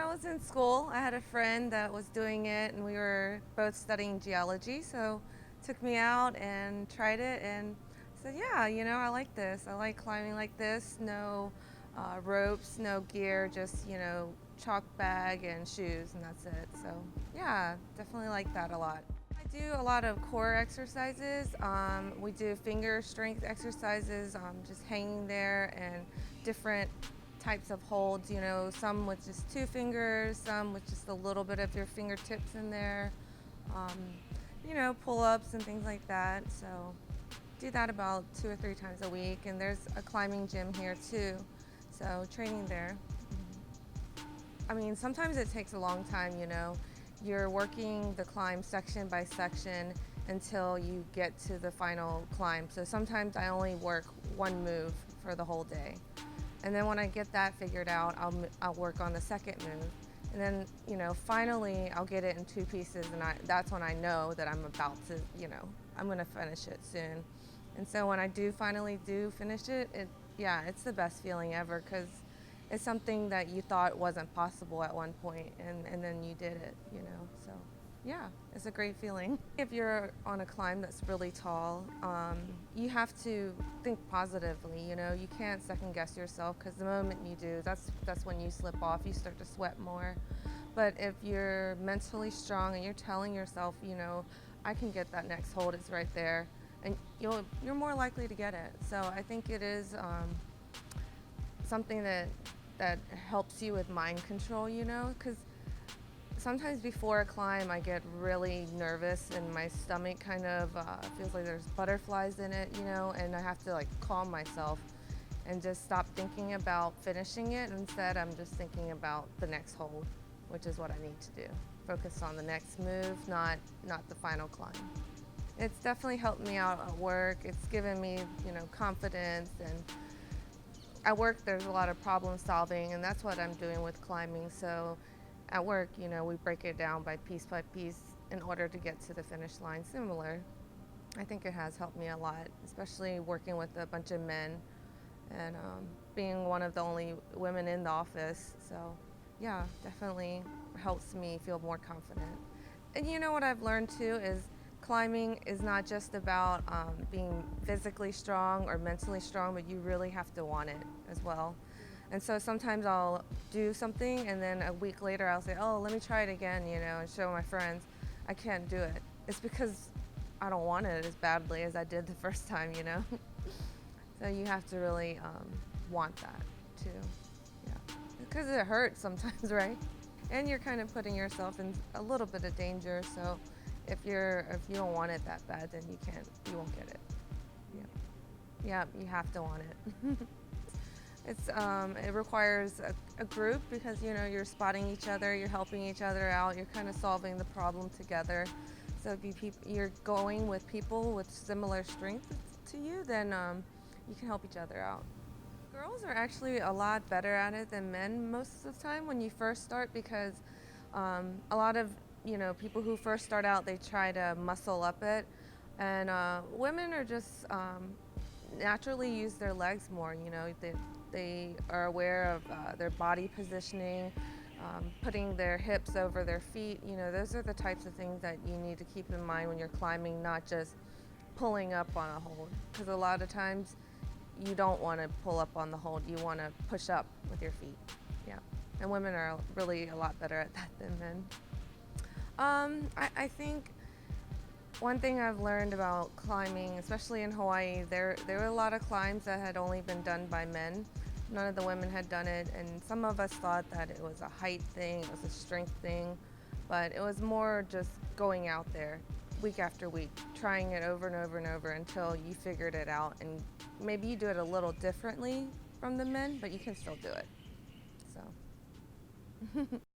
was in school. I had a friend that was doing it, and we were both studying geology. So, took me out and tried it, and said, "Yeah, I like this. I like climbing like this. No ropes, no gear, just chalk bag and shoes, and that's it." So, yeah, definitely like that a lot. I do a lot of core exercises. We do finger strength exercises, just hanging there, and different types of holds, some with just two fingers, some with just a little bit of your fingertips in there, um, pull-ups and things like that. So do that about 2 or 3 times a week. And there's a climbing gym here too, so training there. I mean, sometimes it takes a long time, You're working the climb section by section until you get to the final climb. So sometimes I only work one move for the whole day. And then when I get that figured out, I'll work on the second move. And then, finally I'll get it in two pieces, and that's when I know that I'm about to, I'm gonna finish it soon. And so when I do finally finish it, yeah, it's the best feeling ever, because it's something that you thought wasn't possible at one point, and then you did it, so yeah, it's a great feeling. If you're on a climb that's really tall, you have to think positively, you can't second guess yourself, because the moment you do, that's when you slip off, you start to sweat more. But if you're mentally strong and you're telling yourself, I can get that next hold, it's right there, and you're more likely to get it. So I think it is something that helps you with mind control, because sometimes before a climb I get really nervous and my stomach kind of feels like there's butterflies in it, and I have to calm myself and just stop thinking about finishing it. Instead, I'm just thinking about the next hold, which is what I need to do. Focus on the next move, not the final climb. It's definitely helped me out at work. It's given me, confidence, and at work there's a lot of problem solving, and that's what I'm doing with climbing. So at work, we break it down by piece in order to get to the finish line. Similar. I think it has helped me a lot, especially working with a bunch of men, and being one of the only women in the office. So yeah, definitely helps me feel more confident. And what I've learned too is climbing is not just about being physically strong or mentally strong, but you really have to want it as well. And so sometimes I'll do something, and then a week later I'll say, "Oh, let me try it again," and show my friends I can't do it. It's because I don't want it as badly as I did the first time, So you have to really want that too. Yeah, because it hurts sometimes, right? And you're kind of putting yourself in a little bit of danger. So if you don't want it that bad, then you won't get it. Yeah, you have to want it. It requires a group, because you're spotting each other, you're helping each other out, you're kind of solving the problem together. So if you're going with people with similar strength to you, then you can help each other out. Girls are actually a lot better at it than men most of the time when you first start, because a lot of people who first start out, they try to muscle up it, and women are just naturally use their legs more. They are aware of their body positioning, putting their hips over their feet. Those are the types of things that you need to keep in mind when you're climbing, not just pulling up on a hold, because a lot of times you don't want to pull up on the hold, you want to push up with your feet. Yeah, and women are really a lot better at that than men. I think one thing I've learned about climbing, especially in Hawaii, there were a lot of climbs that had only been done by men. None of the women had done it, and some of us thought that it was a height thing, it was a strength thing, but it was more just going out there week after week, trying it over and over and over until you figured it out. And maybe you do it a little differently from the men, but you can still do it. So